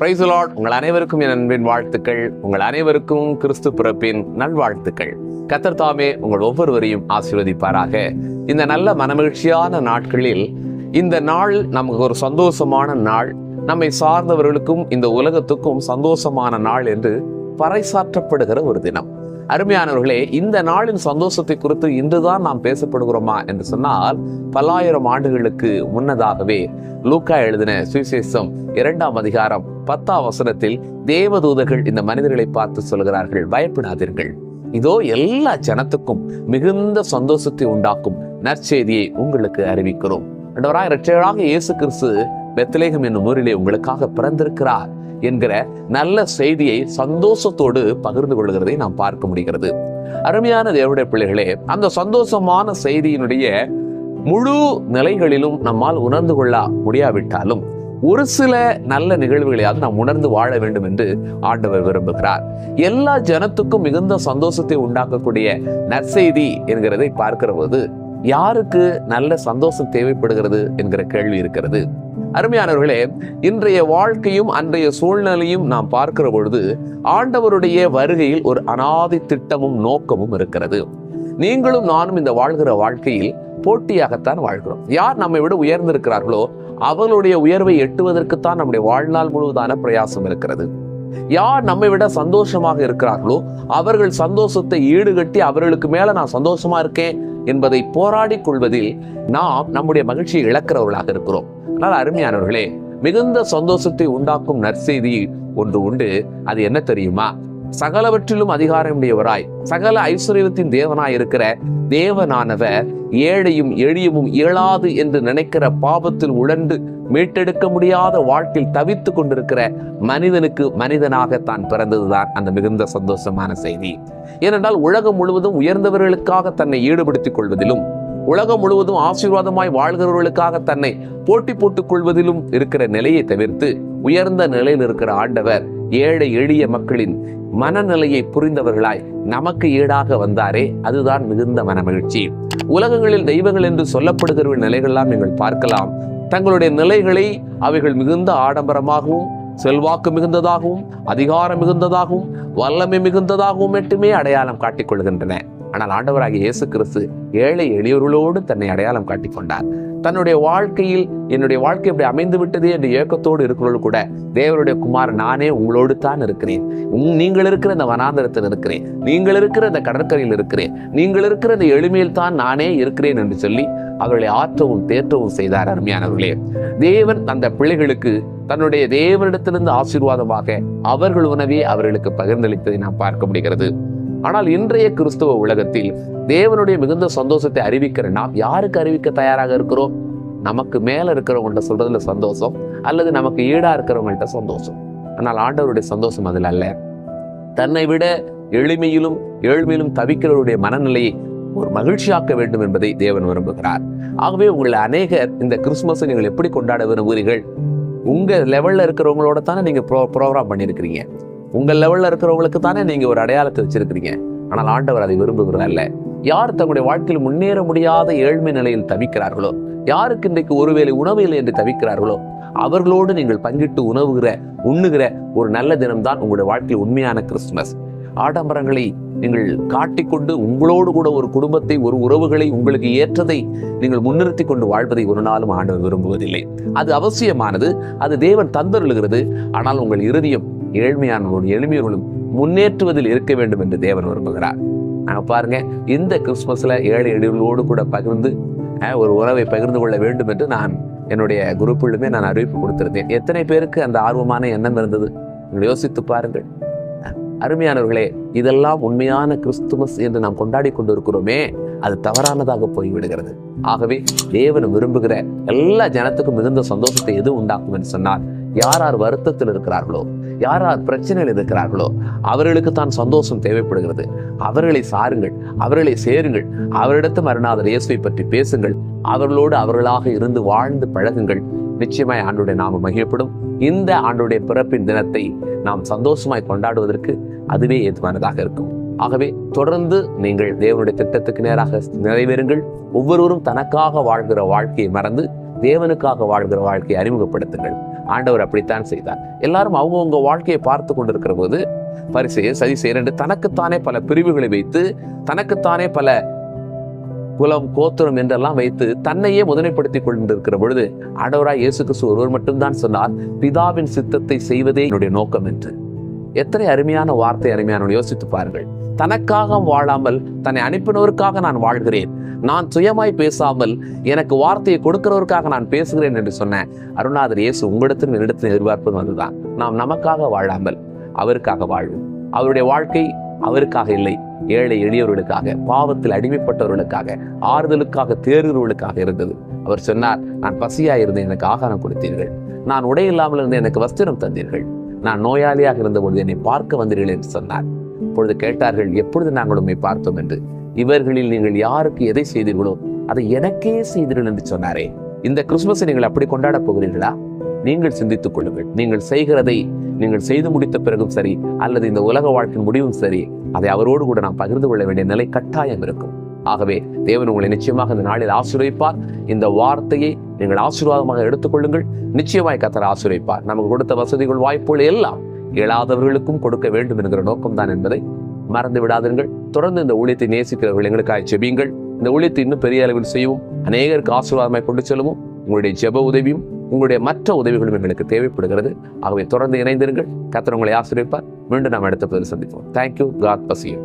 Praise the Lord. உங்கள் அனைவருக்கும் என் அன்பின் வாழ்த்துக்கள். உங்கள் அனைவருக்கும் கிறிஸ்து பிறப்பின் நல்வாழ்த்துக்கள். கர்த்தர் தாமே உங்கள் ஒவ்வொருவரையும் ஆசீர்வதிப்பாராக. இந்த நல்ல மனமகிழ்ச்சியான நாட்களில் இந்த நாள் நமக்கு ஒரு சந்தோஷமான நாள், நம்மை சார்ந்தவர்களுக்கும் இந்த உலகத்துக்கும் சந்தோஷமான நாள் என்று பறைசாற்றப்படுகிற ஒரு தினம். அருமையானவர்களே, இந்த நாளின் சந்தோஷத்தை குறித்து இன்றுதான் நாம் பேசப்படுகிறோமா என்று சொன்னால், பல்லாயிரம் ஆண்டுகளுக்கு முன்னதாகவே லூக்கா எழுதின சுவிசேஷம் 2ஆம் அதிகாரம் 10ஆம் வசனத்தில் தேவதூதர்கள் இந்த மனிதர்களை பார்த்து சொல்கிறார்கள், பயப்படாதீர்கள், இதோ எல்லா ஜனத்துக்கும் மிகுந்த சந்தோஷத்தை உண்டாக்கும் நற்செய்தியை உங்களுக்கு அறிவிக்கிறோம். ஆண்டவராகிய இரட்சகராகிய இயேசு கிறிஸ்து பெத்லகேம் என்னும் ஊரிலே உங்களுக்காக பிறந்திருக்கிறார் என்கிற நல்ல செய்தியை சந்தோஷத்தோடு பகிர்ந்து கொள்கிறதை நாம் பார்க்க முடிகிறது. அருமையான தேவனுடைய பிள்ளைகளே, அந்த சந்தோஷமான செய்தியினுடைய முழு நிலைகளிலும் நம்மால் உணர்ந்து கொள்ள முடியாவிட்டாலும் ஒரு சில நல்ல நிகழ்வுகளையாவது நாம் உணர்ந்து வாழ வேண்டும் என்று ஆண்டவர் விரும்புகிறார். எல்லா ஜனத்துக்கும் மிகுந்த சந்தோஷத்தை உண்டாக்கக்கூடிய நற்செய்தி என்கிறதை பார்க்கிற போது யாருக்கு நல்ல சந்தோஷம் தேவைப்படுகிறது என்கிற கேள்வி இருக்கிறது. அருமையானவர்களே, இன்றைய வாழ்க்கையும் அன்றைய சூழ்நிலையும் நாம் பார்க்கிற பொழுது ஆண்டவருடைய வருகையில் ஒரு அனாதி திட்டமும் நோக்கமும் இருக்கிறது. நீங்களும் நானும் இந்த வாழ்கிற வாழ்க்கையில் போட்டியாகத்தான் வாழ்கிறோம். யார் நம்மை விட உயர்ந்திருக்கிறார்களோ அவர்களுடைய உயர்வை எட்டுவதற்குத்தான் நம்முடைய வாழ்நாள் முழுவதான பிரயாசம் இருக்கிறது. யார் நம்மை விட சந்தோஷமாக இருக்கிறார்களோ அவர்கள் சந்தோஷத்தை ஈடுகட்டி அவர்களுக்கு மேல நான் சந்தோஷமா இருக்கேன் என்பதை போராடி கொள்வதில் நாம் நம்முடைய மகிழ்ச்சியை இழக்கிறவர்களாக இருக்கிறோம். ஆனால் அருமையானவர்களே, மிகுந்த சந்தோஷத்தை உண்டாக்கும் நற்செய்தி ஒன்று உண்டு. அது என்ன தெரியுமா? சகலவற்றிலும் அதிகாரமுடையவராய் சகல ஐஸ்வர்யத்தின் தேவனாய் இருக்கிற தேவனானவர் ஏழையும் எளியவும் இயலாது என்று நினைக்கிற பாவத்தில் உழண்டு மீட்டெடுக்க முடியாத வாழ்க்கையில் தவித்து கொண்டிருக்கிற மனிதனுக்கு மனிதனாக தான் பிறந்ததுதான் அந்த மிகுந்த சந்தோஷமான செய்தி. ஏனென்றால் உலகம் முழுவதும் உயர்ந்தவர்களுக்காக தன்னை ஈடுபடுத்திக் கொள்வதிலும் உலகம் முழுவதும் ஆசீர்வாதமாய் வாழ்கிறவர்களுக்காக தன்னை போட்டி போட்டுக் கொள்வதிலும் இருக்கிற நிலையை தவிர்த்து உயர்ந்த நிலையில் இருக்கிற ஆண்டவர் ஏழை எளிய மக்களின் மனநிலையை புரிந்தவர்களாய் நமக்கு ஈடாக வந்தாரே, அதுதான் மிகுந்த மனமகிழ்ச்சி. உலகங்களில் தெய்வங்கள் என்று சொல்லப்படுகிற நிலைகள்லாம் நீங்கள் பார்க்கலாம். தங்களுடைய நிலைகளை அவைகள் மிகுந்த ஆடம்பரமாகவும் செல்வாக்கு மிகுந்ததாகவும் அதிகாரம் மிகுந்ததாகவும் வல்லமை மிகுந்ததாகவும் மட்டுமே அடையாளம் காட்டிக் கொள்கின்றன. ஆனால் ஆண்டவராகிய இயேசு கிறிஸ்து ஏழை எளியவர்களோடு தன்னை அடையாளம் காட்டிக் கொண்டார். தன்னுடைய வாழ்க்கையில் என்னுடைய வாழ்க்கை அப்படி அமைந்து விட்டதே என்ற ஏக்கத்தோடு இருக்கிறவர்கள் கூட தேவனுடைய குமார் நானே உங்களோடு தான் இருக்கிறேன், நீங்கள் இருக்கிற இந்த வனாந்தரத்தில் இருக்கிறேன், நீங்கள் இருக்கிற இந்த கடற்கரையில் இருக்கிறேன், நீங்கள் இருக்கிற இந்த எளிமையில் தான் நானே இருக்கிறேன் என்று சொல்லி அவர்களை ஆற்றவும் தேற்றவும் செய்தார். அருமையானவர்களே, தேவன் அந்த பிள்ளைகளுக்கு தன்னுடைய தேவனிடத்திலிருந்து ஆசீர்வாதமாக அவர்கள் உணவே அவர்களுக்கு பகிர்ந்தளித்ததை நாம் பார்க்க முடிகிறது. ஆனால் இன்றைய கிறிஸ்துவ உலகத்தில் தேவனுடைய மிகுந்த சந்தோஷத்தை அறிவிக்கிற நாம் யாருக்கு அறிவிக்க தயாராக இருக்கிறோம்? நமக்கு மேல இருக்கிறவங்கள்ட்ட சொல்றதுல சந்தோஷம், அல்லது நமக்கு ஈடா இருக்கிறவங்கள்ட்ட சந்தோஷம். ஆனால் ஆண்டவருடைய சந்தோஷம் அதில் அல்ல. தன்னை விட எளிமையிலும் ஏழ்மையிலும் தவிக்கிறவருடைய மனநிலையை ஒரு மகிழ்ச்சியாக்க வேண்டும் என்பதை தேவன் விரும்புகிறார். ஆகவே உங்களை அநேகர் இந்த கிறிஸ்துமஸை நீங்கள் எப்படி கொண்டாட விரும்புகிறீர்கள்? உங்க லெவல்ல இருக்கிறவங்களோட தானே நீங்க ப்ரோக்ராம் பண்ணியிருக்கிறீங்க, உங்க லெவல்ல இருக்கிறவங்களுக்கு தானே நீங்க ஒரு அடையாளத்தை வச்சிருக்கிறீங்க. ஆனால் ஆண்டவர் அதை விரும்புகிறதல்ல. யார் தங்களுடைய வாழ்க்கையில் முன்னேற முடியாத ஏழ்மை நிலையில் தவிக்கிறார்களோ, யாருக்கு இன்றைக்கு ஒருவேளை உணவு இல்லை என்று தவிக்கிறார்களோ அவர்களோடு நீங்கள் பங்கிட்டு உண்ணுகிற ஒரு நல்ல தினம்தான் உங்களுடைய வாழ்க்கையில் உண்மையான கிறிஸ்துமஸ். ஆடம்பரங்களை நீங்கள் காட்டிக்கொண்டு உங்களோடு கூட ஒரு குடும்பத்தை, ஒரு உறவுகளை, உங்களுக்கு ஏற்றதை நீங்கள் முன்னிறுத்தி கொண்டு வாழ்வதை ஒரு நாளும் ஆண்டவர் விரும்புவதில்லை. அது அவசியமானது, அது தேவன் தந்தருளுகிறது. ஆனால் உங்கள் இருதயம் ஏழ்மையானவர்களும் எளிமையர்களும் முன்னேற்றுவதில் இருக்க வேண்டும் என்று தேவன் விரும்புகிறார். நாங்க பாருங்க, இந்த கிறிஸ்துமஸ்ல ஏழை எளியவர்களோடு கூட பகிர்ந்து ஒரு உறவை பகிர்ந்து கொள்ள வேண்டும் என்று நான் என்னுடைய குரூப்பிலுமே நான் அறிவிப்பு கொடுத்திருந்தேன். எத்தனை பேருக்கு அந்த ஆர்வமான எண்ணம் இருந்தது? நீங்கள் யோசித்து பாருங்கள். அருமையானவர்களே, இதெல்லாம் உண்மையான கிறிஸ்துமஸ் என்று நாம் கொண்டாடி கொண்டிருக்கிறோமே, அது தவறானதாக போய்விடுகிறது. ஆகவே தேவன் விரும்புகிற எல்லா ஜனத்துக்கும் மிகுந்த சந்தோஷத்தை எது உண்டாக்கும் என்று சொன்னால், யார் யார் வருத்தத்தில் இருக்கிறார்களோ, யார் யார் பிரச்சனையில் இருக்கிறார்களோ அவர்களுக்கு தான் சந்தோஷம் தேவைப்படுகிறது. அவர்களை சாருங்கள், அவர்களை சேருங்கள், அவரிடத்து மரணாதர் இயேசுவை பற்றி பேசுங்கள், அவர்களோடு அவர்களாக இருந்து வாழ்ந்து பழகுங்கள். நிச்சயமாய் ஆண்டுடைய நாமம் மகிழப்படும். இந்த ஆண்டுடைய பிறப்பின் தினத்தை நாம் சந்தோஷமாய் கொண்டாடுவதற்கு அதுவே ஏதுவானதாக இருக்கும். ஆகவே தொடர்ந்து நீங்கள் தேவனுடைய திட்டத்துக்கு நேராக நிறைவேறுங்கள். ஒவ்வொருவரும் தனக்காக வாழ்கிற வாழ்க்கையை மறந்து தேவனுக்காக வாழ்கிற வாழ்க்கையை அறிமுகப்படுத்துங்கள். ஆண்டவர் அப்படித்தான் செய்தார். எல்லாரும் அவங்கவுங்க வாழ்க்கையை பார்த்து கொண்டிருக்கிற போது பரிசேயர் சதுசேயர் என்று தனக்குத்தானே பல பிரிவுகளை வைத்து, தனக்குத்தானே பல குலம் கோத்திரம் என்றெல்லாம் வைத்து தன்னையே முதன்மைப்படுத்திக் கொண்டிருக்கிற பொழுது ஆண்டவராய் இயேசு கிறிஸ்து ஒருவர் மட்டும்தான் சொன்னார், பிதாவின் சித்தத்தை செய்வதே என்னுடைய நோக்கம் என்று. எத்தனை அருமையான வார்த்தை, அருமையான யோசித்து பாருங்கள். தனக்காக வாழாமல் தன்னை அனுப்பினவருக்காக நான் வாழ்கிறேன், நான் சுயமாய் பேசாமல் எனக்கு வார்த்தையை கொடுக்கிறவருக்காக நான் பேசுகிறேன் என்று சொன்ன அருணாதர் இயேசு உங்களிடத்திலும் என்னிடத்திலும் எதிர்பார்ப்பது வந்துதான். நாம் நமக்காக வாழாமல் அவருக்காக வாழ்வோம். அவருடைய வாழ்க்கை அவருக்காக இல்லை, ஏழை எளியவர்களுக்காக, பாவத்தில் அடிமைப்பட்டவர்களுக்காக, ஆறுதலுக்காக தேர்கிறவர்களுக்காக இருந்தது. அவர் சொன்னார், நான் பசியாக இருந்தேன், எனக்கு ஆகாரம் கொடுத்தீர்கள். நான் உடை இல்லாமல் இருந்தேன், எனக்கு வஸ்திரம் தந்தீர்கள். நான் நோயாளியாக இருந்தபொழுது என்னை பார்க்க வந்தீர்கள் என்று சொன்னார். இப்பொழுது கேட்டார்கள், எப்பொழுது நாங்கள் உண்மை பார்த்தோம் என்று. இவர்களில் நீங்கள் யாருக்கு எதை செய்தீர்களோ அதை எனக்கே செய்தீர்கள் என்று சொன்னாரே. இந்த கிறிஸ்துமஸை நீங்கள் அப்படி கொண்டாடப் போகிறீர்களா? நீங்கள் சிந்தித்துக் கொள்ளுங்கள். நீங்கள் செய்கிறதை நீங்கள் செய்து முடித்த பிறகும் சரி, அல்லது இந்த உலக வாழ்க்கையின் முடிவும் சரி, அதை அவரோடு கூட நாம் பகிர்ந்து கொள்ள வேண்டிய நிலை கட்டாயம் இருக்கும். ஆகவே தேவன் உங்களை நிச்சயமாக இந்த நாளில் ஆசீர்வதிப்பார். இந்த வார்த்தையை நீங்கள் ஆசீர்வாதமாக எடுத்துக்கொள்ளுங்கள். நிச்சயமாய் கர்த்தர் ஆசீர்வதிப்பார். நமக்கு கொடுத்த வசதிகள், வாய்ப்புகள் எல்லாம் இயலாதவர்களுக்கும் கொடுக்க வேண்டும் என்கிற நோக்கம்தான் என்பதை மறந்து விடாதீர்கள். தொடர்ந்து இந்த ஊழியத்தை நேசிக்கிறவர்கள் எங்களுக்காக ஜெபியுங்கள். இந்த ஊழியத்தை இன்னும் பெரிய அளவில் செய்யவும், அநேகருக்கு ஆசீர்வாதமாய் கொண்டு செல்லவும் உங்களுடைய ஜெப உதவியும் உங்களுடைய மற்ற உதவிகளும் எங்களுக்கு தேவைப்படுகிறது. ஆகவே தொடர்ந்து இணைந்திருங்கள். கர்த்தர் உங்களை ஆசீர்வதிப்பார். மீண்டும் நாம் அடுத்த பதில் சந்திப்போம். தேங்க்யூ. God bless you.